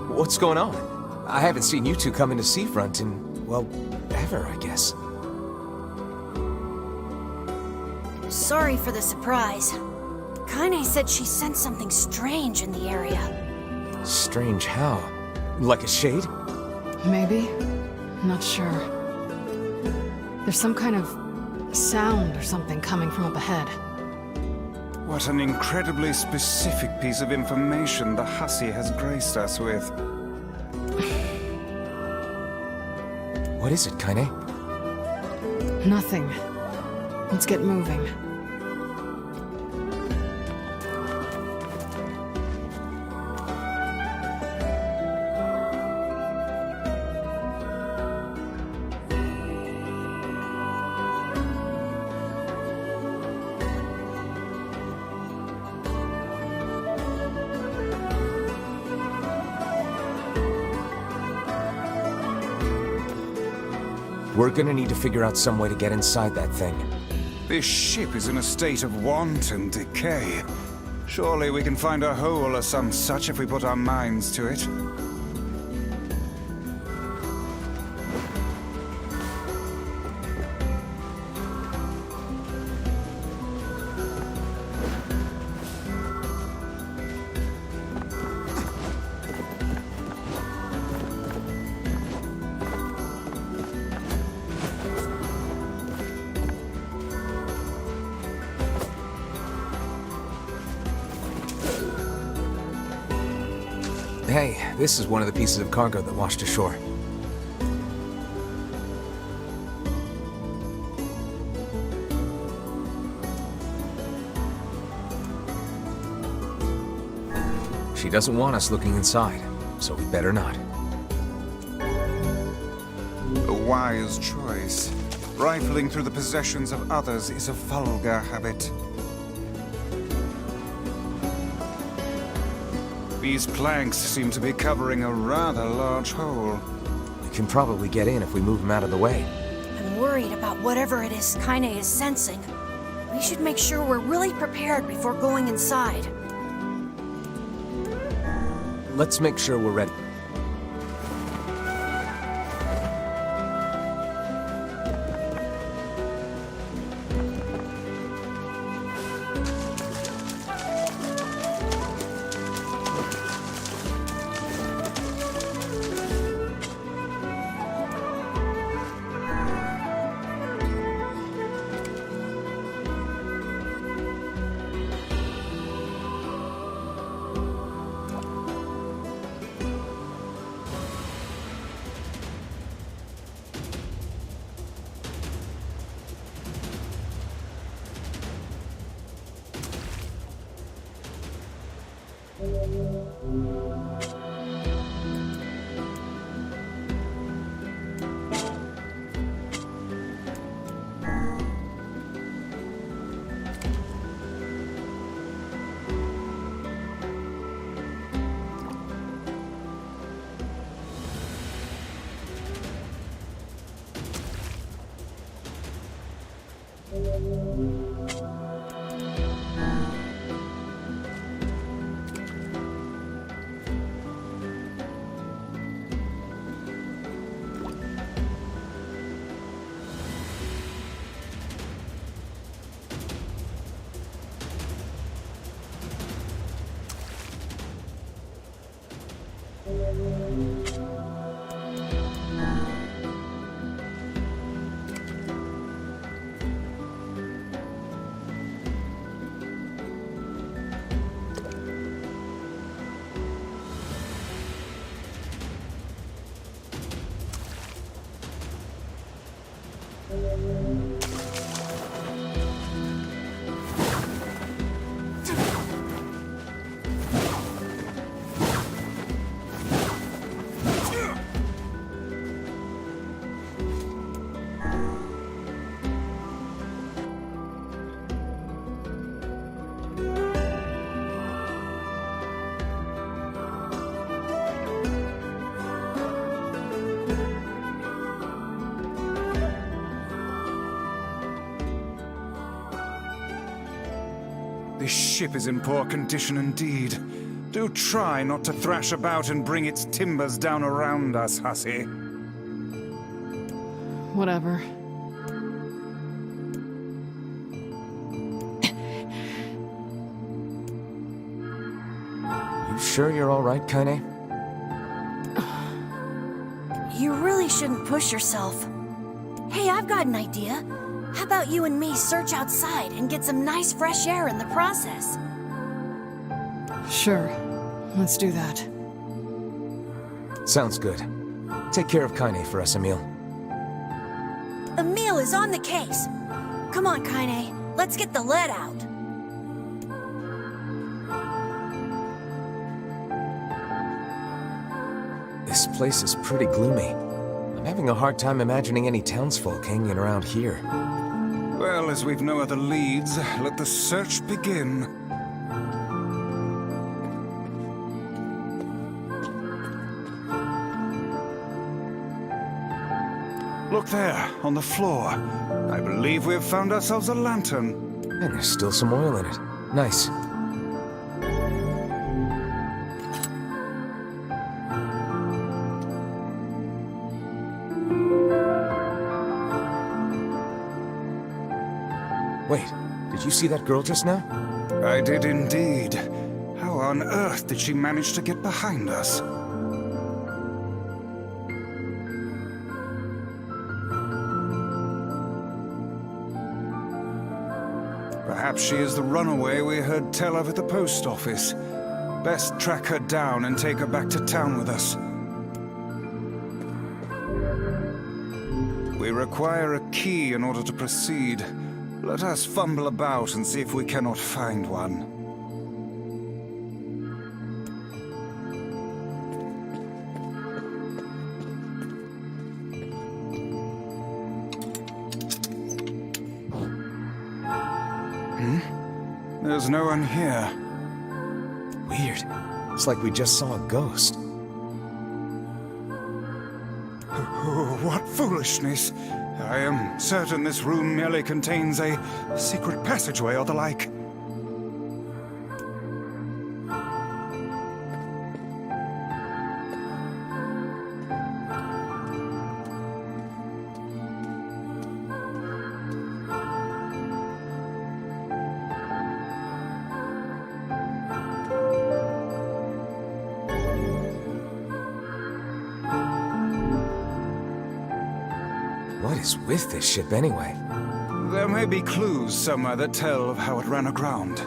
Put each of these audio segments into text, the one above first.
What's going on? I haven't seen you two come into Seafront in, well, ever, I guess. Sorry for the surprise. Kaine said she sensed something strange in the area. Strange how? Like a shade? Maybe? Not sure. There's some kind of sound or something coming from up ahead. What an incredibly specific piece of information the hussy has graced us with. What is it, Kaine? Nothing. Let's get moving. We're gonna need to figure out some way to get inside that thing. This ship is in a state of wanton decay. Surely we can find a hole or some such if we put our minds to it. Hey, this is one of the pieces of cargo that washed ashore. She doesn't want us looking inside, so we better not. A wise choice. Rifling through the possessions of others is a vulgar habit. These planks seem to be covering a rather large hole. We can probably get in if we move them out of the way. I'm worried about whatever it is Kaine is sensing. We should make sure we're really prepared before going inside. Let's make sure we're ready. This ship is in poor condition indeed. Do try not to thrash about and bring its timbers down around us, hussy. Whatever. You sure you're all right, Kaine? You really shouldn't push yourself. Hey, I've got an idea. How about you and me search outside and get some nice fresh air in the process? Sure. Let's do that. Sounds good. Take care of Kaine for us, Emil. Emil is on the case. Come on, Kaine. Let's get the lead out. This place is pretty gloomy. I'm having a hard time imagining any townsfolk hanging around here. Well, as we've no other leads, let the search begin. Look there, on the floor. I believe we have found ourselves a lantern. And there's still some oil in it. Nice. Wait, did you see that girl just now? I did indeed. How on earth did she manage to get behind us? Perhaps she is the runaway we heard tell of at the post office. Best track her down and take her back to town with us. We require a key in order to proceed. Let us fumble about and see if we cannot find one. There's no one here. Weird. It's like we just saw a ghost. Oh, what foolishness! I am certain this room merely contains a secret passageway or the like. What is with this ship anyway? There may be clues somewhere that tell of how it ran aground.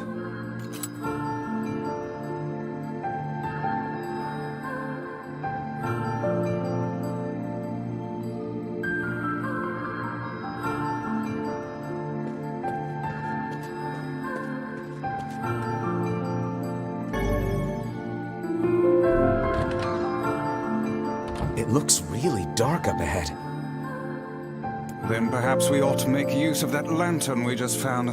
It looks really dark up ahead. Then perhaps we ought to make use of that lantern we just found,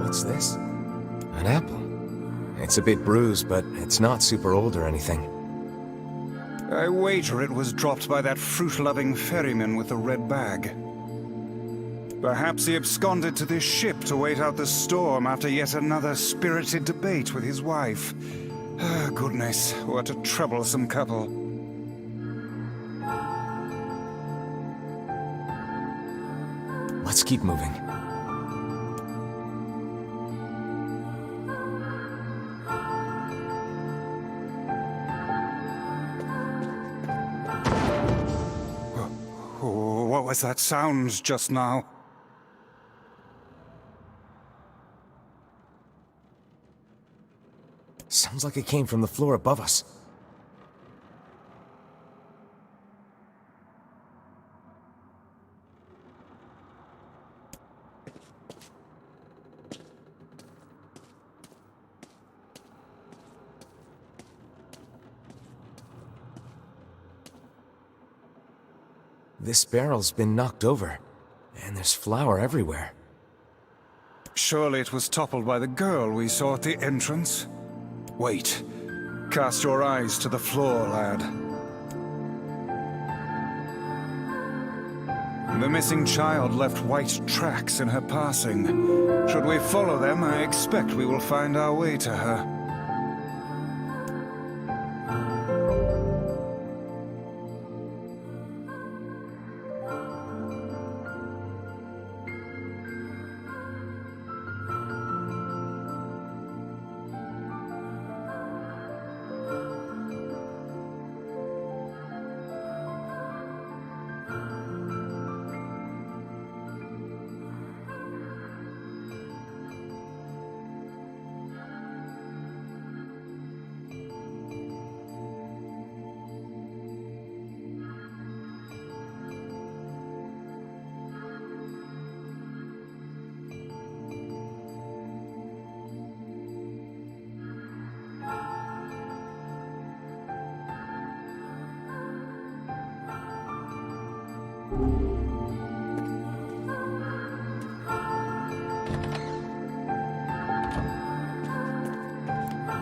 What's this? An apple. It's a bit bruised, but it's not super old or anything. I wager it was dropped by that fruit-loving ferryman with the red bag. Perhaps he absconded to this ship to wait out the storm after yet another spirited debate with his wife. Ah, goodness, what a troublesome couple. Let's keep moving. What was that sound just now? Sounds like it came from the floor above us. This barrel's been knocked over, and there's flour everywhere. Surely it was toppled by the girl we saw at the entrance? Wait. Cast your eyes to the floor, lad. The missing child left white tracks in her passing. Should we follow them, I expect we will find our way to her.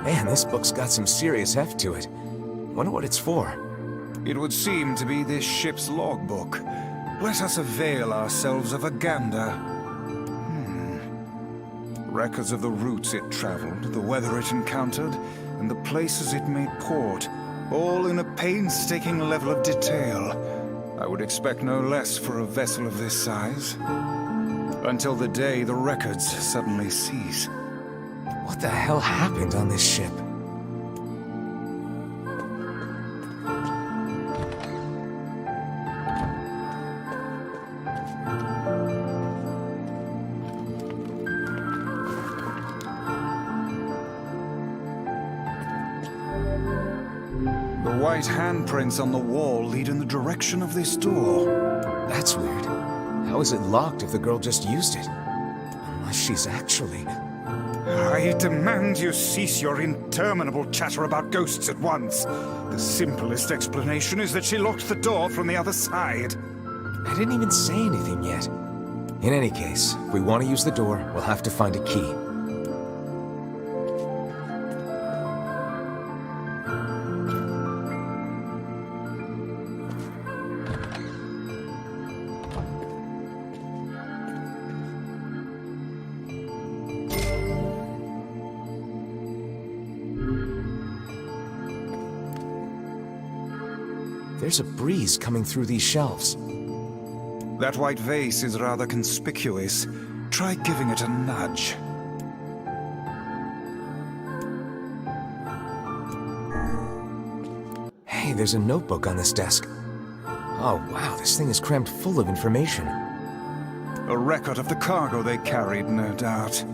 Man, this book's got some serious heft to it. Wonder what it's for. It would seem to be this ship's logbook. Let us avail ourselves of a gander. Records of the routes it traveled, the weather it encountered, and the places it made port, all in a painstaking level of detail. I would expect no less for a vessel of this size. Until the day the records suddenly cease. What the hell happened on this ship? The white handprints on the wall lead in the direction of this door. That's weird. How is it locked if the girl just used it? Unless she's actually... I demand you cease your interminable chatter about ghosts at once. The simplest explanation is that she locked the door from the other side. I didn't even say anything yet. In any case, if we want to use the door, we'll have to find a key. There's a breeze coming through these shelves. That white vase is rather conspicuous. Try giving it a nudge. Hey, there's a notebook on this desk. Oh wow, this thing is crammed full of information. A record of the cargo they carried, no doubt.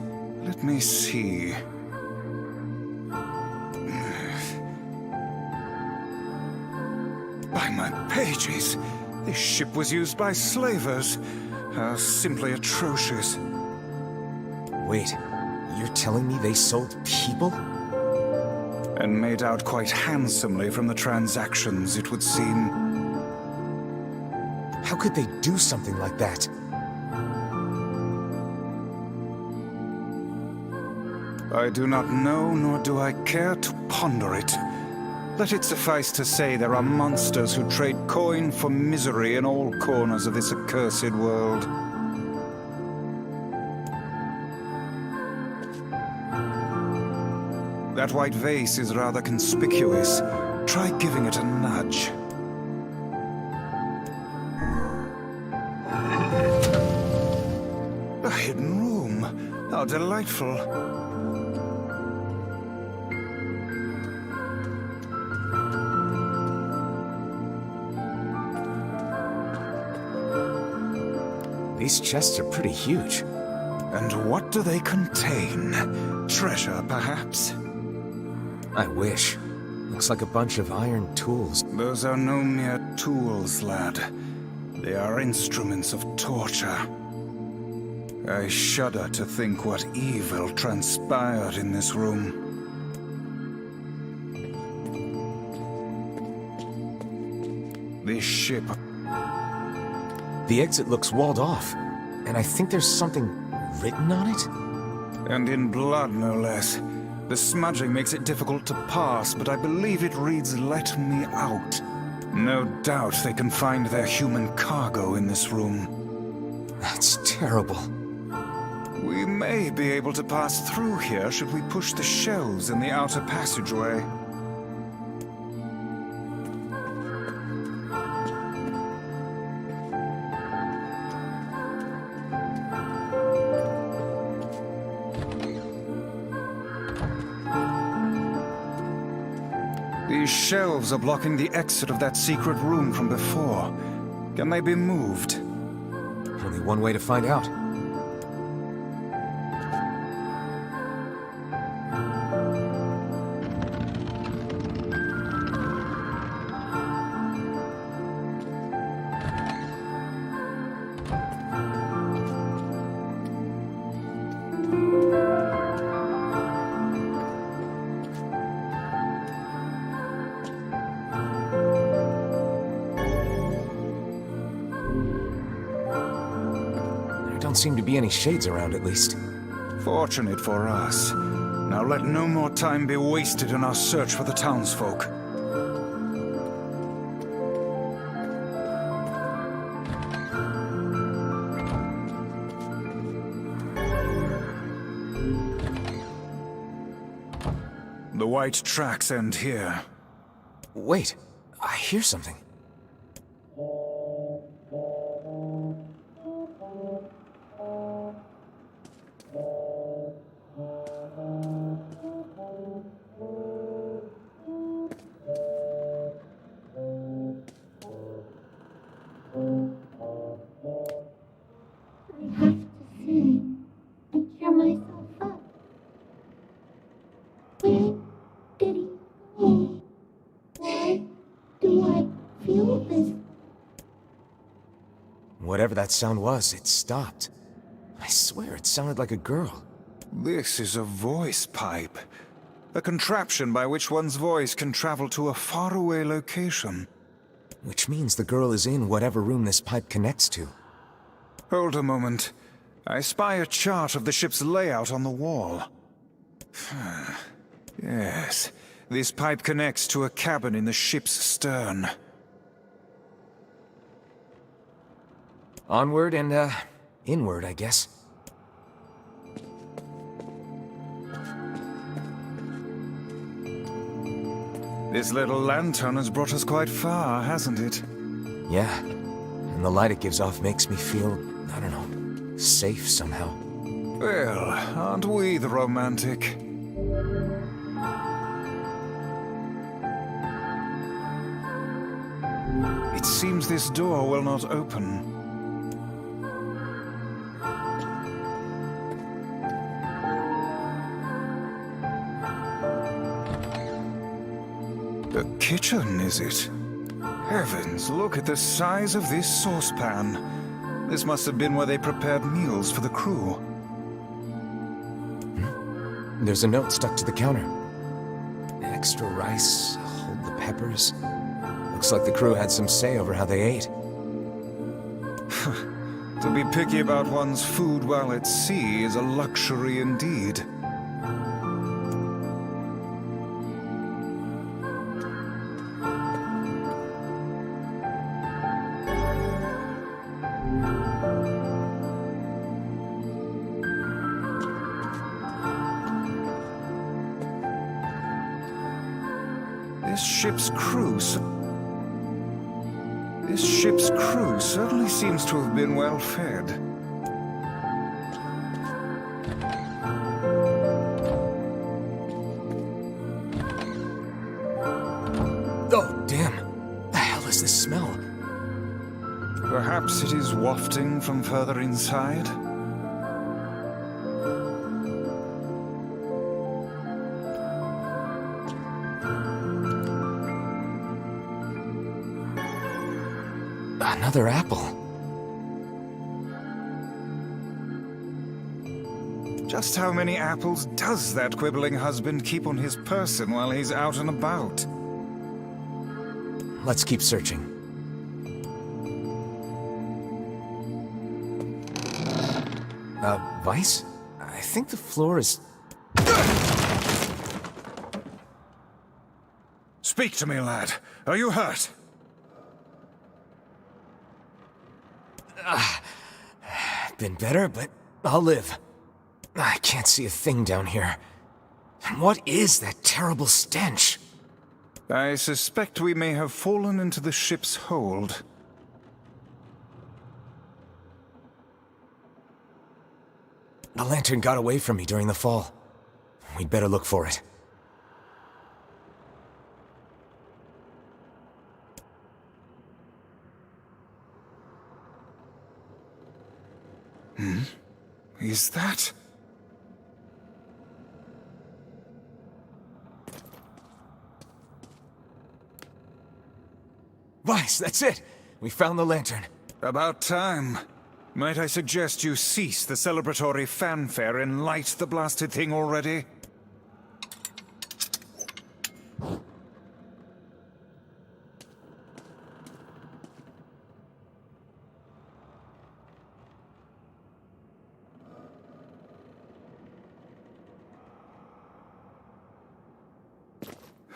Let me see. By my pages, this ship was used by slavers. Simply atrocious. Wait, you're telling me they sold people? And made out quite handsomely from the transactions, it would seem. How could they do something like that? I do not know, nor do I care to ponder it. Let it suffice to say there are monsters who trade coin for misery in all corners of this accursed world. That white vase is rather conspicuous. Try giving it a nudge. A hidden room. How delightful. These chests are pretty huge. And what do they contain? Treasure, perhaps? I wish. Looks like a bunch of iron tools. Those are no mere tools, lad. They are instruments of torture. I shudder to think what evil transpired in this room. This ship... The exit looks walled off, and I think there's something written on it? And in blood, no less. The smudging makes it difficult to pass, but I believe it reads, "Let me out." No doubt they can find their human cargo in this room. That's terrible. We may be able to pass through here should we push the shelves in the outer passageway. These shelves are blocking the exit of that secret room from before. Can they be moved? Only one way to find out. Don't seem to be any shades around, at least. Fortunate for us. Now let no more time be wasted in our search for the townsfolk. The white tracks end here. Wait, I hear something. Whatever that sound was, it stopped. I swear it sounded like a girl. This is a voice pipe. A contraption by which one's voice can travel to a faraway location. Which means the girl is in whatever room this pipe connects to. Hold a moment. I spy a chart of the ship's layout on the wall. Yes, this pipe connects to a cabin in the ship's stern. Onward and, inward, I guess. This little lantern has brought us quite far, hasn't it? Yeah, and the light it gives off makes me feel, I don't know, safe somehow. Well, aren't we the romantic? It seems this door will not open. The kitchen, is it? Heavens, look at the size of this saucepan. This must have been where they prepared meals for the crew. There's a note stuck to the counter. Extra rice, hold the peppers. Looks like the crew had some say over how they ate. To be picky about one's food while at sea is a luxury indeed. This ship's crew certainly seems to have been well fed. Oh, damn. The hell is this smell? Perhaps it is wafting from further inside? Another apple. Just how many apples does that quibbling husband keep on his person while he's out and about? Let's keep searching. Vice? I think the floor is... Speak to me, lad. Are you hurt? Been better, but I'll live. I can't see a thing down here. What is that terrible stench? I suspect we may have fallen into the ship's hold. The lantern got away from me during the fall. We'd better look for it. Is that... Vice, that's it! We found the lantern. About time. Might I suggest you cease the celebratory fanfare and light the blasted thing already?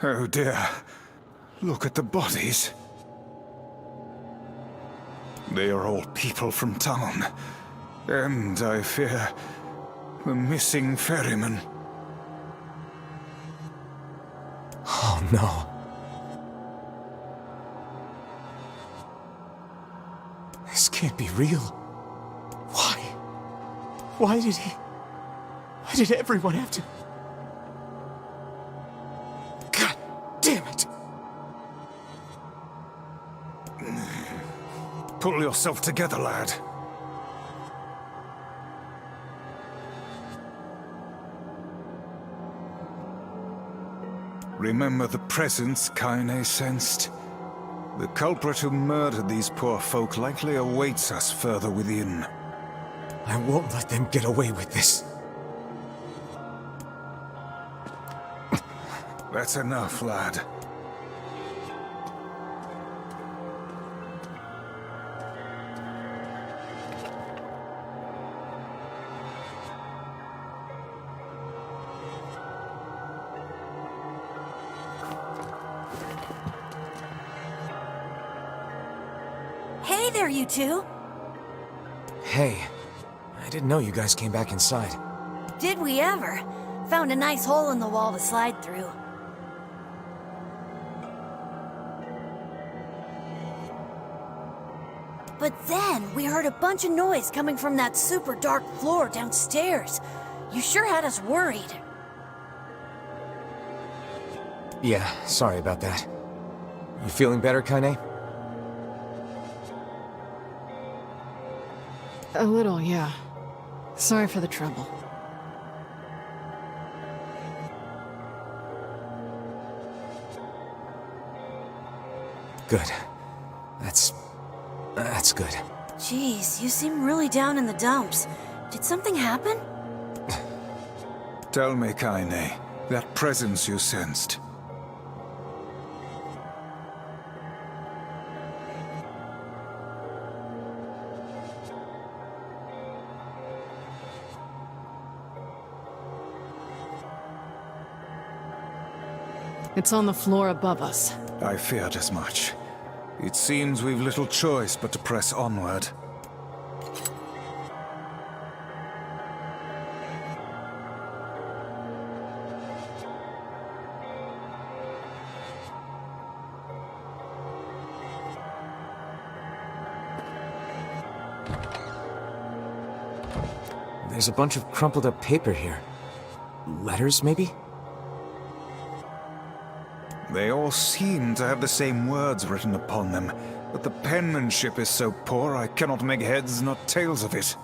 Oh dear. Look at the bodies. They are all people from town. And, I fear, the missing ferryman. Oh no. This can't be real. Why? Why did everyone have to... God damn it! Pull yourself together, lad. Remember the presence Kaine sensed? The culprit who murdered these poor folk likely awaits us further within. I won't let them get away with this. That's enough, lad. Hey there, you two! Hey, I didn't know you guys came back inside. Did we ever? Found a nice hole in the wall to slide through. But then, we heard a bunch of noise coming from that super dark floor downstairs. You sure had us worried. Yeah, sorry about that. You feeling better, Kaine? A little, yeah. Sorry for the trouble. Good. That's good. Jeez, you seem really down in the dumps. Did something happen? Tell me, Kaine, that presence you sensed. It's on the floor above us. I feared as much. It seems we've little choice but to press onward. There's a bunch of crumpled up paper here. Letters, maybe? They all seem to have the same words written upon them, but the penmanship is so poor I cannot make heads nor tails of it.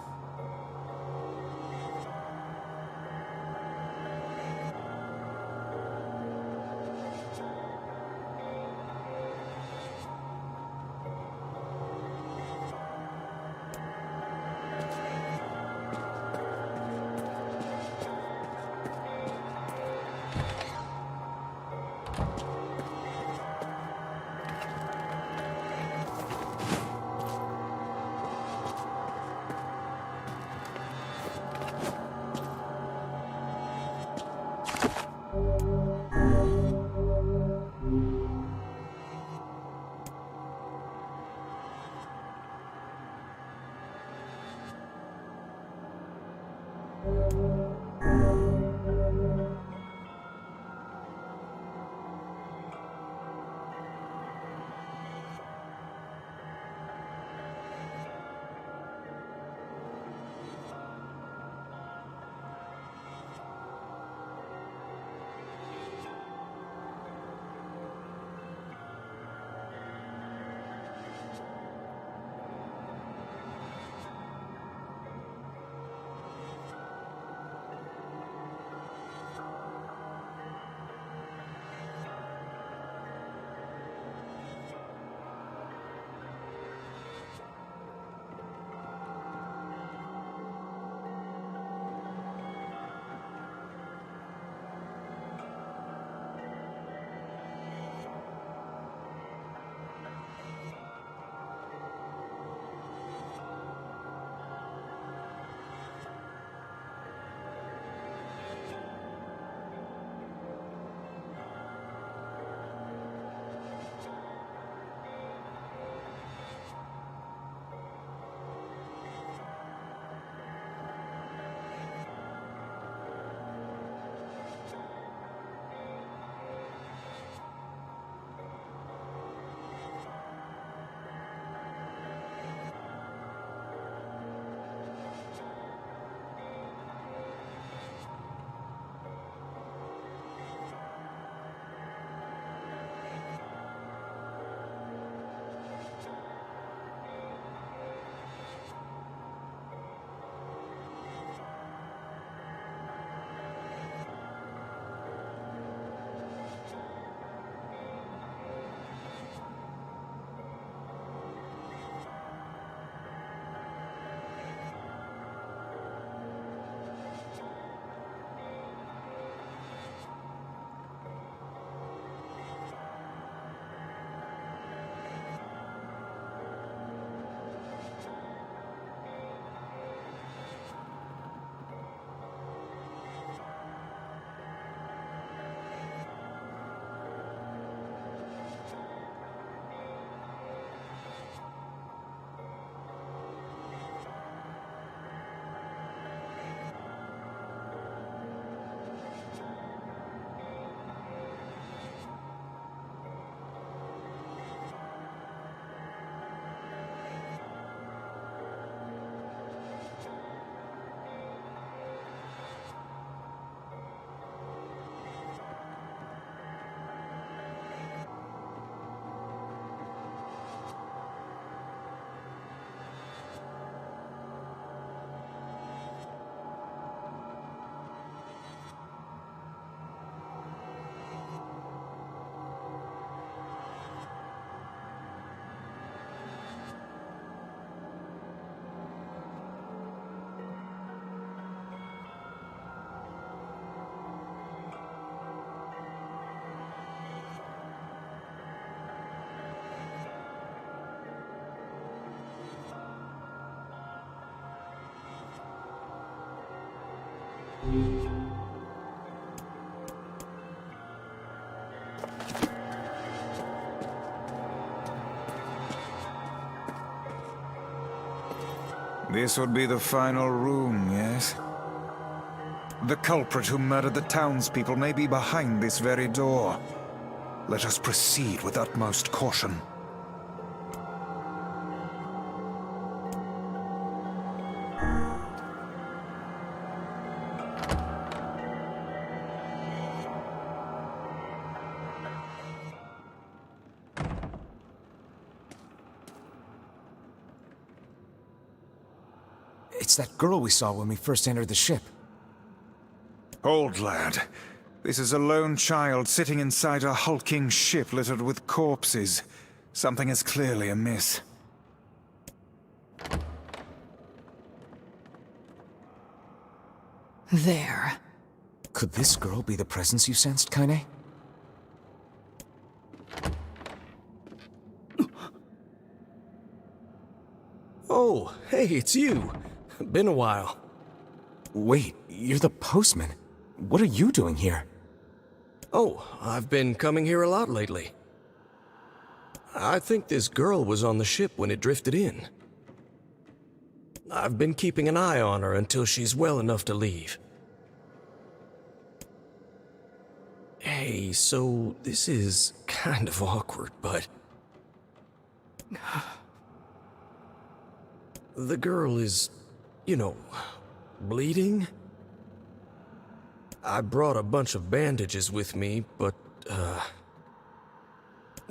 This would be the final room, yes? The culprit who murdered the townspeople may be behind this very door. Let us proceed with utmost caution. It's that girl we saw when we first entered the ship. Old lad, this is a lone child sitting inside a hulking ship littered with corpses. Something is clearly amiss. There. Could this girl be the presence you sensed, Kaine? Oh, hey, it's you. Been a while. Wait, you're the postman. What are you doing here? Oh, I've been coming here a lot lately. I think this girl was on the ship when it drifted in. I've been keeping an eye on her until she's well enough to leave. Hey, so this is kind of awkward, but... the girl is, you know, bleeding? I brought a bunch of bandages with me, but,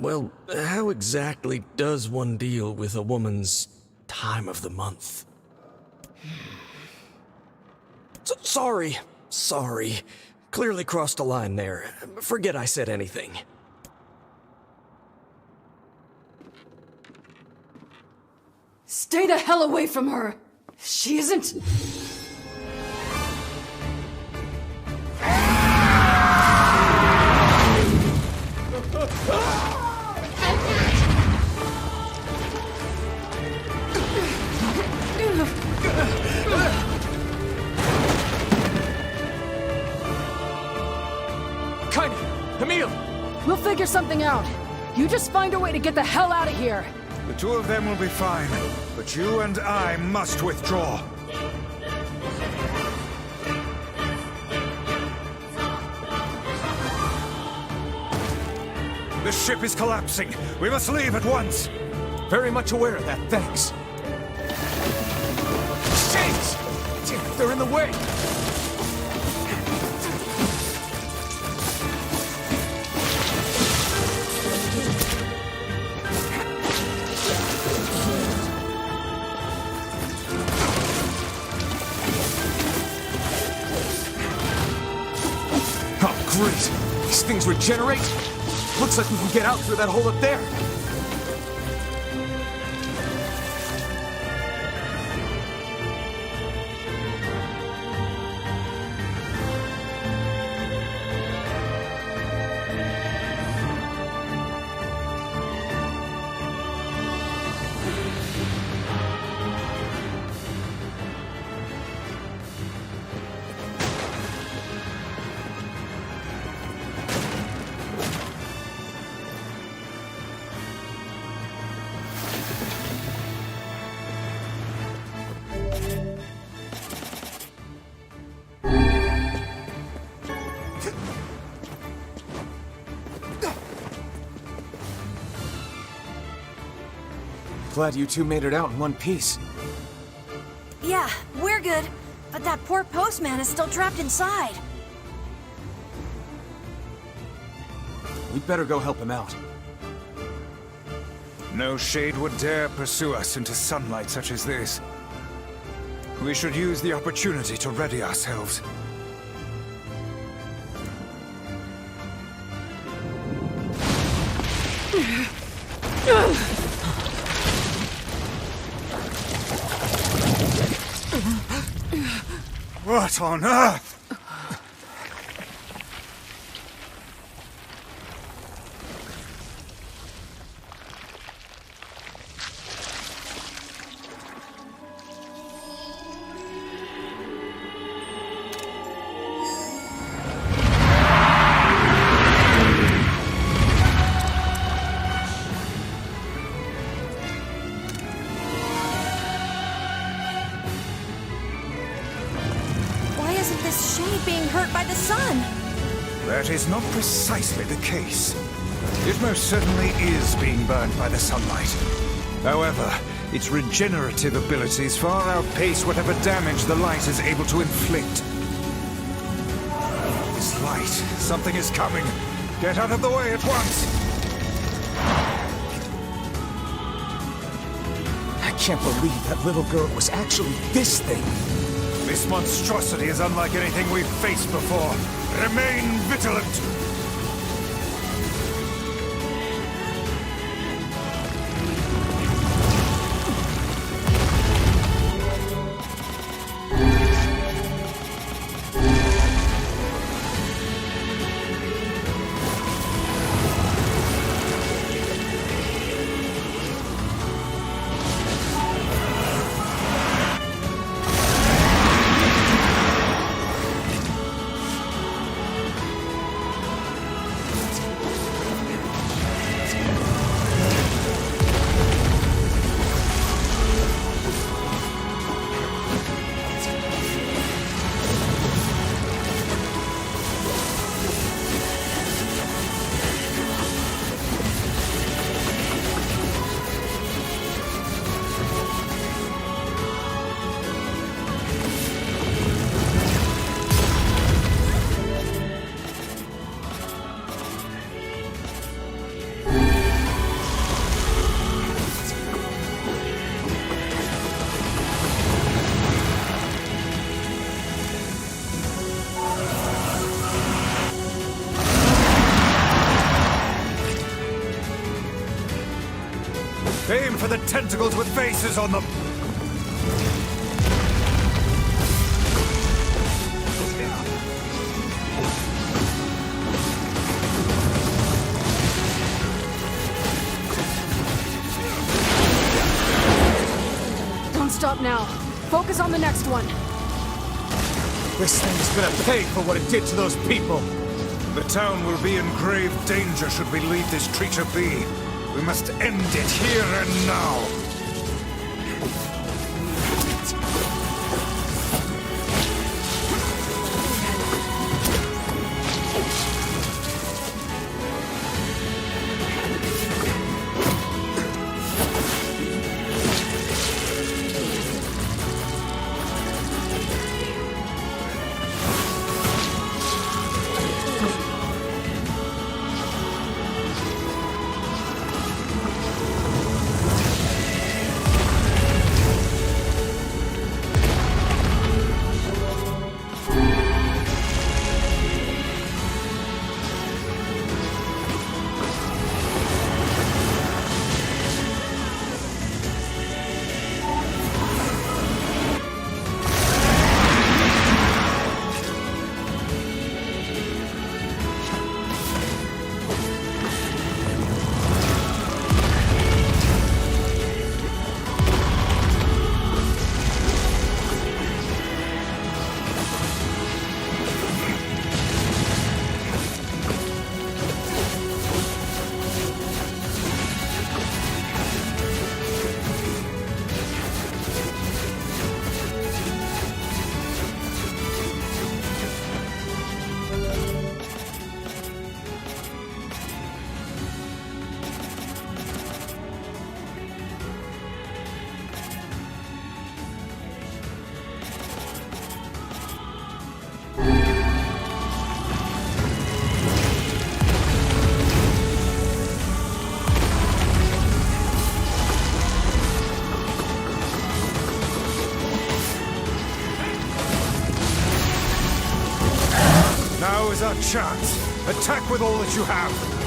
well, how exactly does one deal with a woman's time of the month? Sorry. Clearly crossed a line there. Forget I said anything. Stay the hell away from her! She isn't... Emil! We'll figure something out. You just find a way to get the hell out of here. The two of them will be fine, but you and I must withdraw. The ship is collapsing. We must leave at once. Very much aware of that, thanks. Shit! Damn it, they're in the way! Oh, great! These things regenerate? Looks like we can get out through that hole up there. Glad you two made it out in one piece. Yeah, we're good. But that poor postman is still trapped inside. We'd better go help him out. No shade would dare pursue us into sunlight such as this. We should use the opportunity to ready ourselves. What on earth? That is not precisely the case. It most certainly is being burned by the sunlight. However, its regenerative abilities far outpace whatever damage the light is able to inflict. This light, something is coming. Get out of the way at once! I can't believe that little girl was actually this thing. This monstrosity is unlike anything we've faced before. Remain vigilant! Aim for the tentacles with faces on them! Don't stop now. Focus on the next one. This thing's gonna pay for what it did to those people. The town will be in grave danger should we leave this creature be. We must end it here and now. Now is our chance. Attack with all that you have.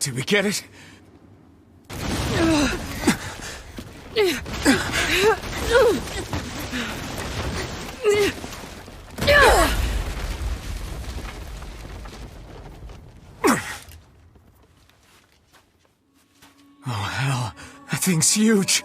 Did we get it? Oh, hell. That thing's huge.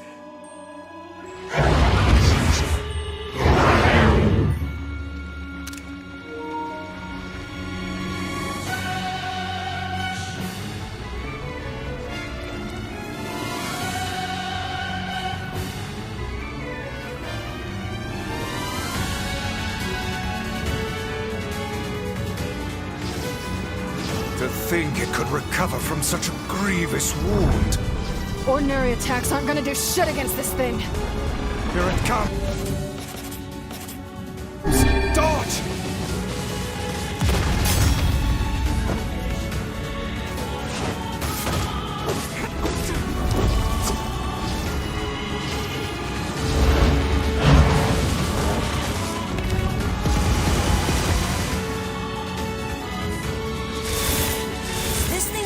To think it could recover from such a grievous wound. Ordinary attacks aren't gonna do shit against this thing. Here it comes. Dodge!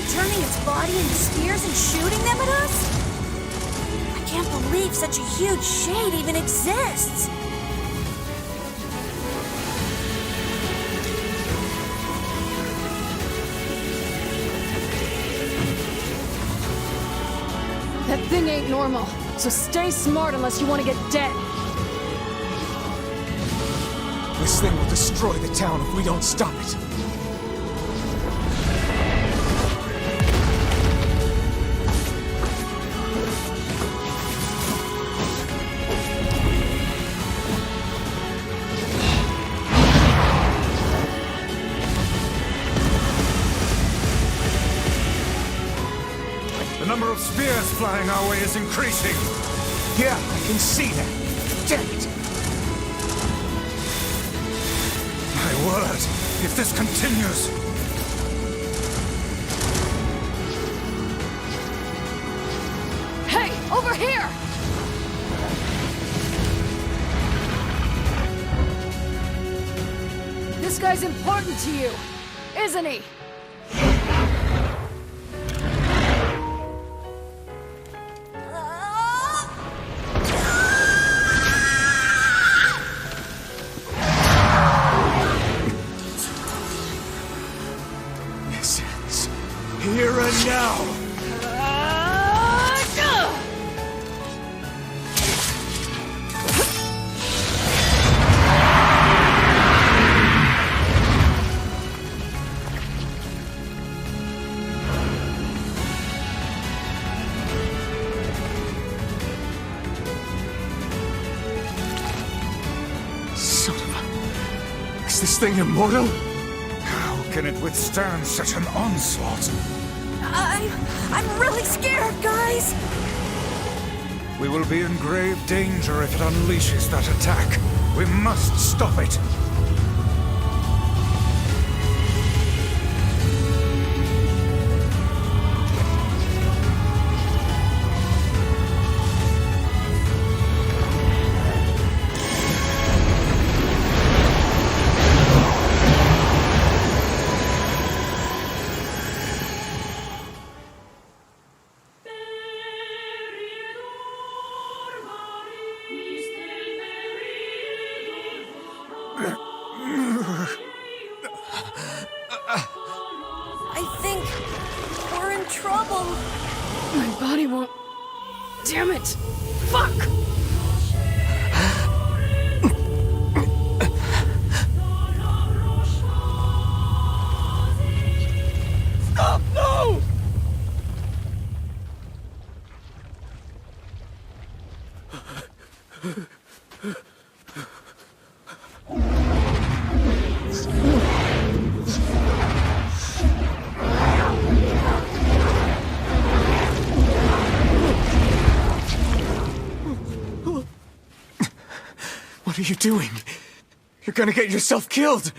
Turning its body into spears and shooting them at us? I can't believe such a huge shade even exists. That thing ain't normal, so stay smart unless you want to get dead. This thing will destroy the town if we don't stop it. The number of spears flying our way is increasing. Yeah, I can see that. Damn it! My word, if this continues... Hey, over here! This guy's important to you, isn't he? This ends here and now. Son of a... Is this thing immortal? How can it withstand such an onslaught? I'm really scared, guys! We will be in grave danger if it unleashes that attack. We must stop it. I think we're in trouble. My body won't... Damn it! Fuck! Stop! No! What are you doing? You're gonna get yourself killed!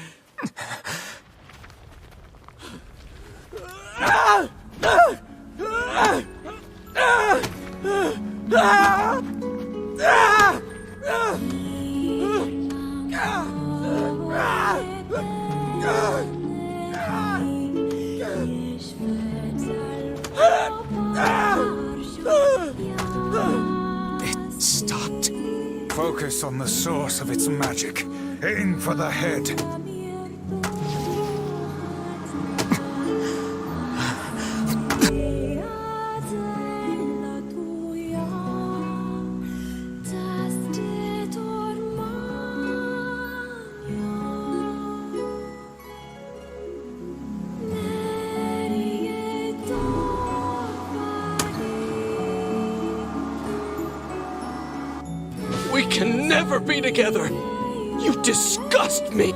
It stopped. Focus on the source of its magic. Aim for the head. We can never be together! You disgust me!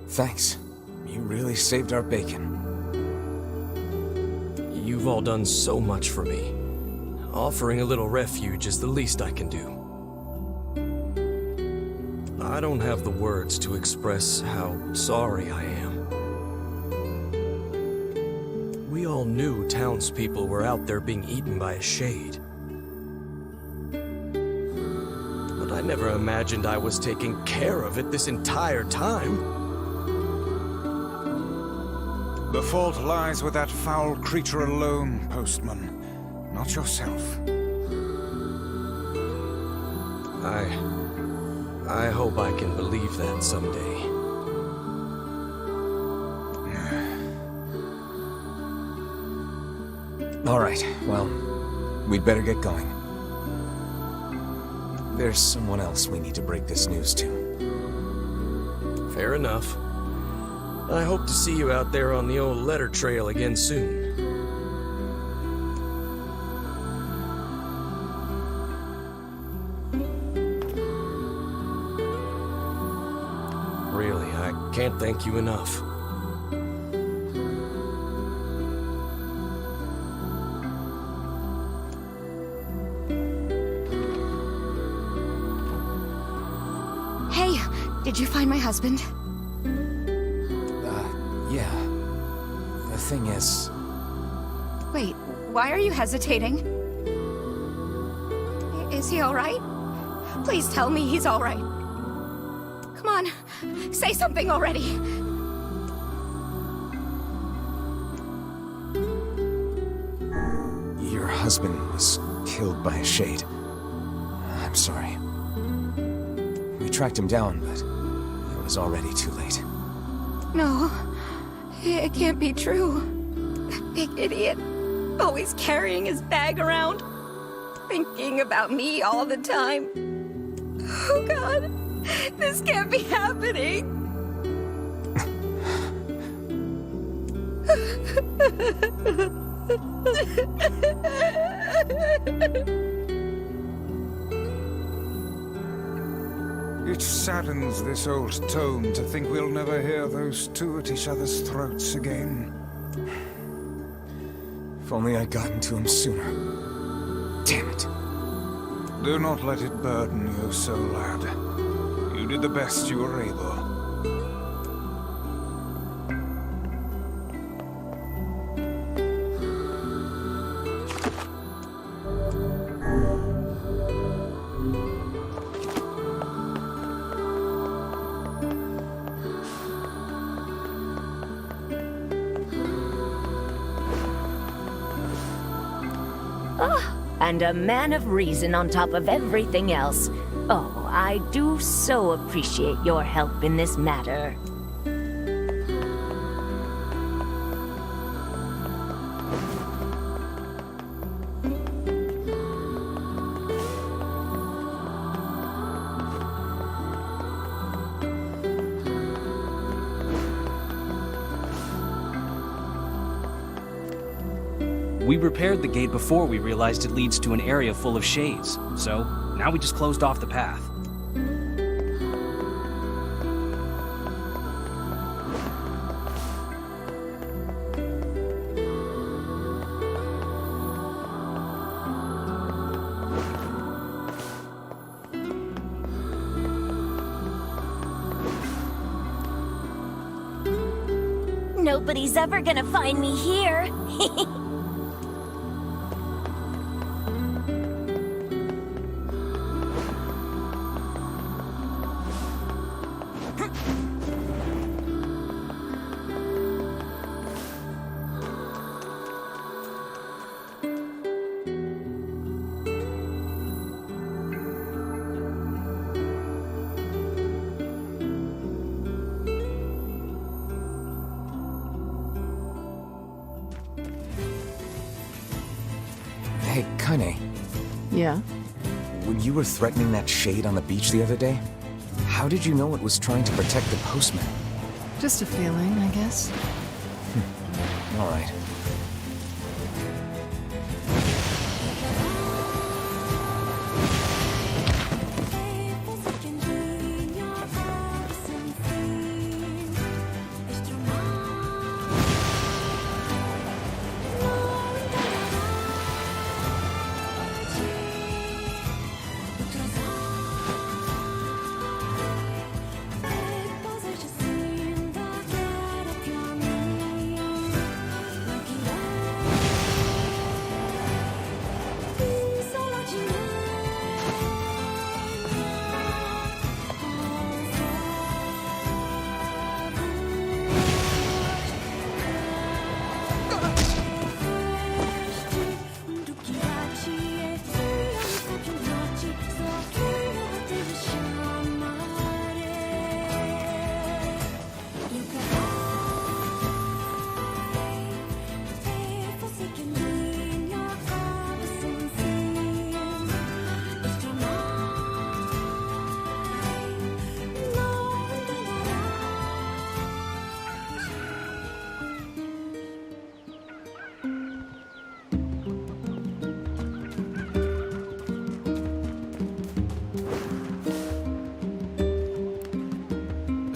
Thanks. You really saved our bacon. You've all done so much for me. Offering a little refuge is the least I can do. I don't have the words to express how sorry I am. We all knew townspeople were out there being eaten by a shade. But I never imagined I was taking care of it this entire time. The fault lies with that foul creature alone, Postman. Not yourself. I hope I can believe that someday. All right, well, we'd better get going. There's someone else we need to break this news to. Fair enough. I hope to see you out there on the old letter trail again soon. Really, I can't thank you enough. Hey, did you find my husband? Yeah. The thing is... Wait, why are you hesitating? Is he all right? Please tell me he's all right. Come on, say something already. Your husband was killed by a shade. I'm sorry. We tracked him down, but it was already too late. No, it can't be true. That big idiot, always carrying his bag around, thinking about me all the time. Oh God, this can't be happening. It saddens this old tome to think we'll never hear those two at each other's throats again. If only I'd gotten to him sooner. Damn it. Do not let it burden your soul, lad. You did the best you were able. And a man of reason on top of everything else. Oh, I do so appreciate your help in this matter. We repaired the gate before we realized it leads to an area full of shades, so now we just closed off the path. Nobody's ever gonna find me here. Hey, Kane. Yeah? When you were threatening that shade on the beach the other day, how did you know it was trying to protect the postman? Just a feeling, I guess. All right.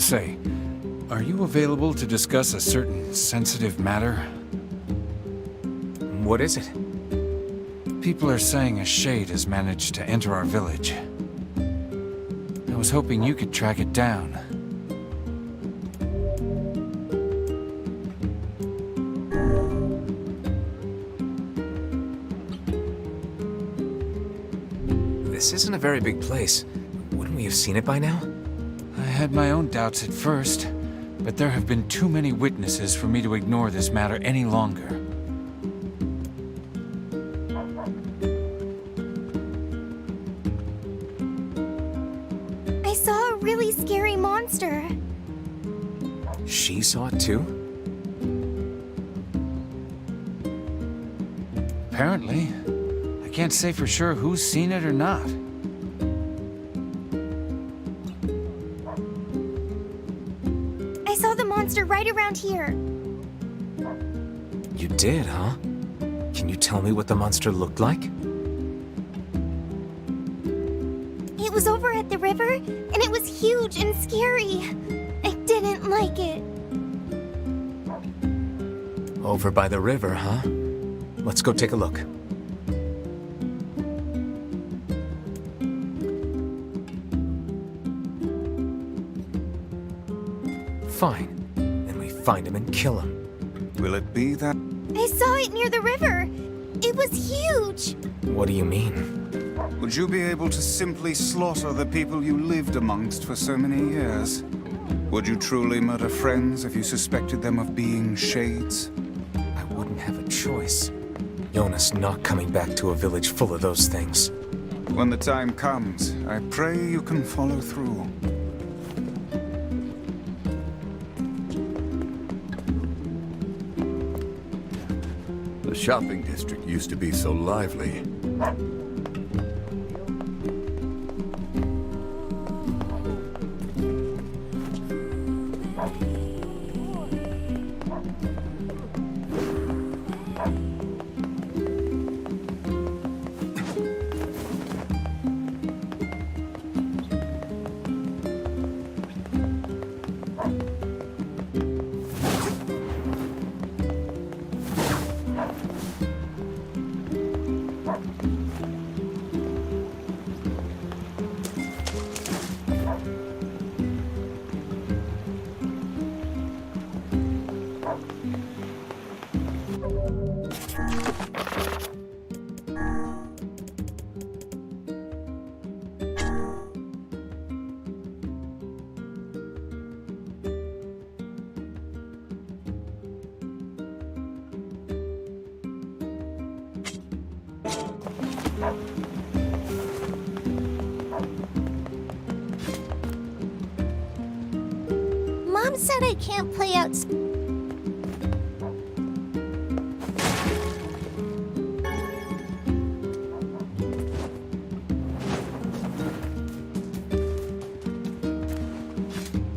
Say, are you available to discuss a certain sensitive matter? What is it? People are saying a shade has managed to enter our village. I was hoping you could track it down. This isn't a very big place. Wouldn't we have seen it by now? I had my own doubts at first, but there have been too many witnesses for me to ignore this matter any longer. I saw a really scary monster. She saw it too? Apparently. I can't say for sure who's seen it or not. I saw the monster right around here. You did, huh? Can you tell me what the monster looked like? It was over at the river, and it was huge and scary. I didn't like it. Over by the river, huh? Let's go take a look. Fine. Then we find him and kill him. Will it be that? I saw it near the river. It was huge. What do you mean? Would you be able to simply slaughter the people you lived amongst for so many years? Would you truly murder friends if you suspected them of being shades? I wouldn't have a choice. Jonas not coming back to a village full of those things. When the time comes, I pray you can follow through. The shopping district used to be so lively. Mom said I can't play out.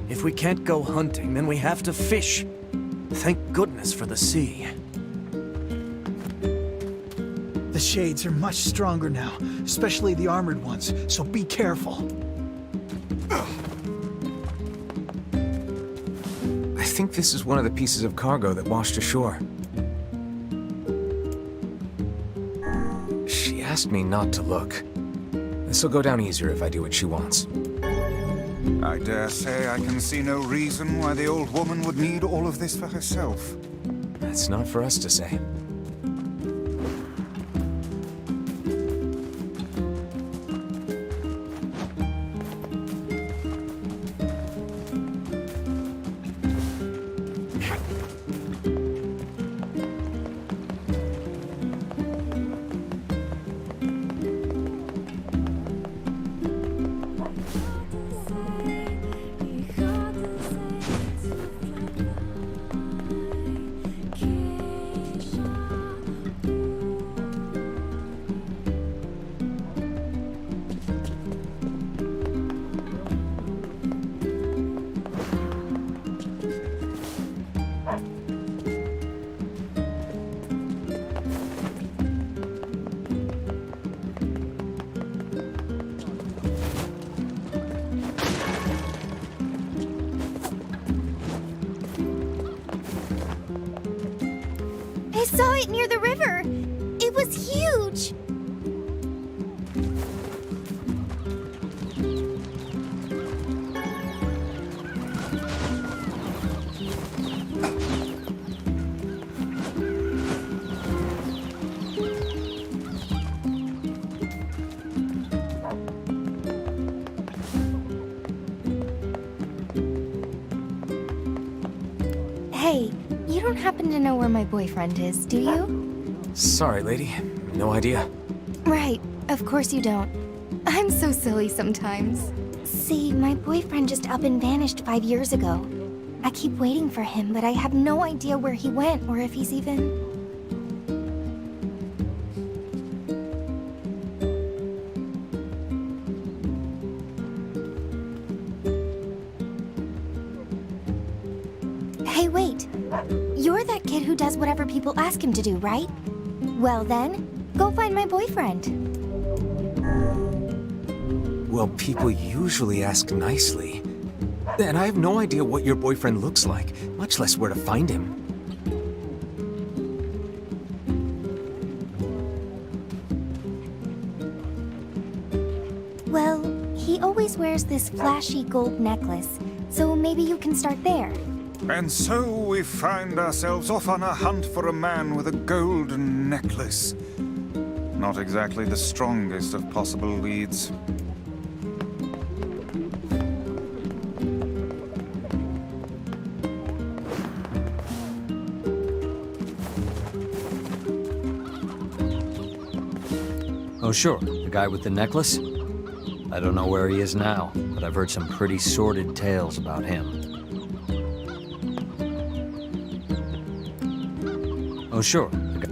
If we can't go hunting, then we have to fish. Thank goodness for the sea. The shades are much stronger now, especially the armored ones, so be careful. I think this is one of the pieces of cargo that washed ashore. She asked me not to look. This'll go down easier if I do what she wants. I dare say I can see no reason why the old woman would need all of this for herself. That's not for us to say. saw it near the river. It was huge. Hey, you don't happen to know where my boyfriend is, do you? Sorry, lady. No idea. Right, of course you don't. I'm so silly sometimes. See, my boyfriend just up and vanished 5 years ago. I keep waiting for him, but I have no idea where he went or if he's even... Hey, wait. You're that kid who does whatever people ask him to do, right? Well then, go find my boyfriend. Well, people usually ask nicely. And I have no idea what your boyfriend looks like, much less where to find him. Well, he always wears this flashy gold necklace, so maybe you can start there. And so we find ourselves off on a hunt for a man with a golden necklace. Not exactly the strongest of possible leads. Oh sure, the guy with the necklace? I don't know where he is now, but I've heard some pretty sordid tales about him. Oh sure, the guy...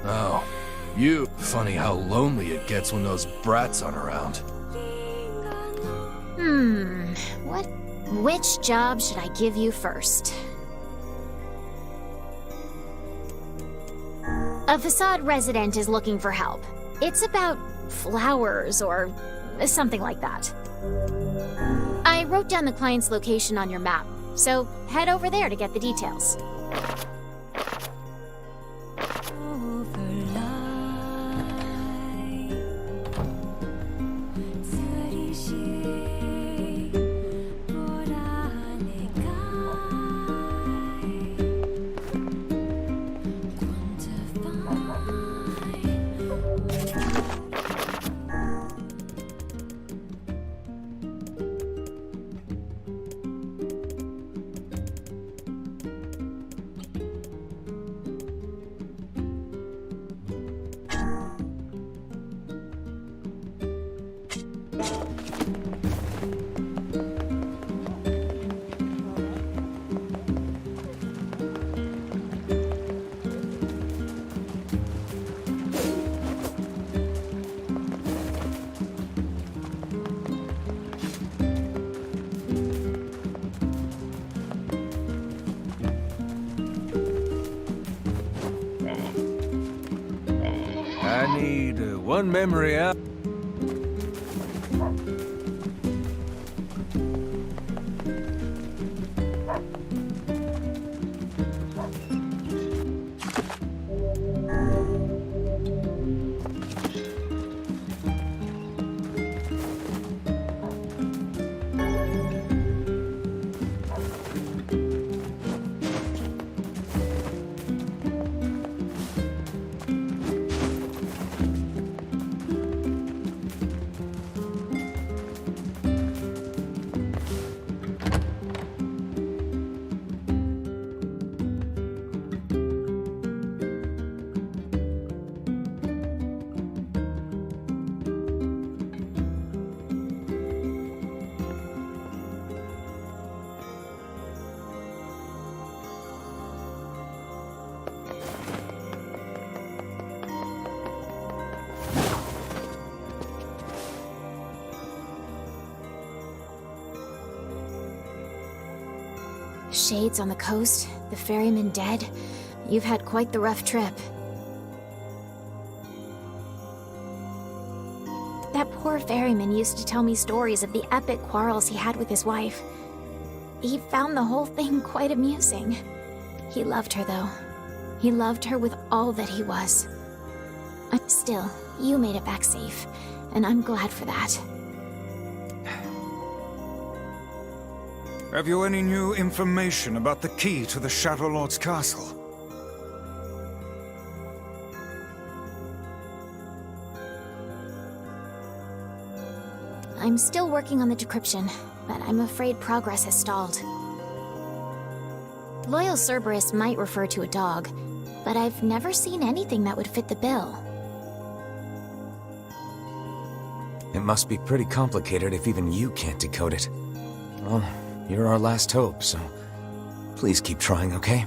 Oh, you. Funny how lonely it gets when those brats aren't around. Which job should I give you first? A facade resident is looking for help. It's about flowers or something like that. I wrote down the client's location on your map, so head over there to get the details. I need one memory out. Shades on the coast, the ferryman dead. You've had quite the rough trip. That poor ferryman used to tell me stories of the epic quarrels he had with his wife. He found the whole thing quite amusing. He loved her, though. He loved her with all that he was. Still, you made it back safe, and I'm glad for that. Have you any new information about the key to the Shadow Lord's castle? I'm still working on the decryption, but I'm afraid progress has stalled. Loyal Cerberus might refer to a dog, but I've never seen anything that would fit the bill. It must be pretty complicated if even you can't decode it. Well, you're our last hope, so please keep trying, okay?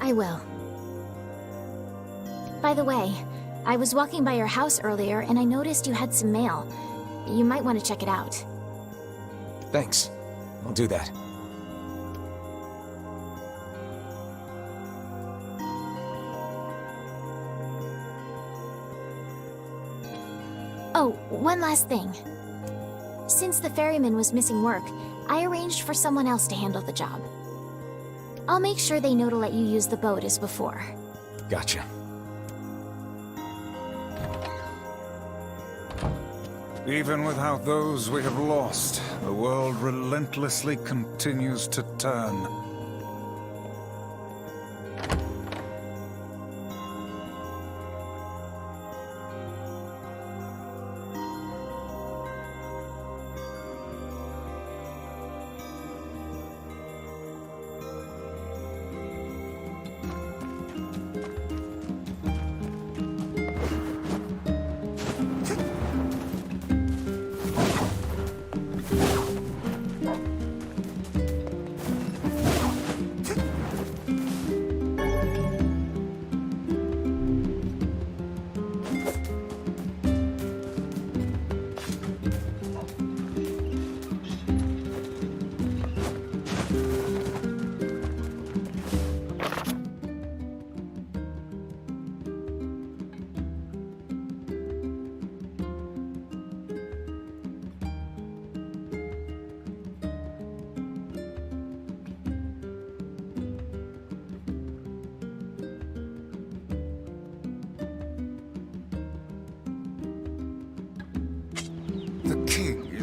I will. By the way, I was walking by your house earlier and I noticed you had some mail. You might want to check it out. Thanks. I'll do that. Oh, one last thing. Since the ferryman was missing work, I arranged for someone else to handle the job. I'll make sure they know to let you use the boat as before. Gotcha. Even without those we have lost, the world relentlessly continues to turn.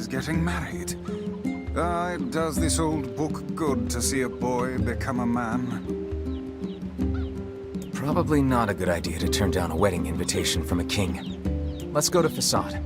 Getting married. Does this old book good to see a boy become a man? Probably not a good idea to turn down a wedding invitation from a king. Let's go to Facade.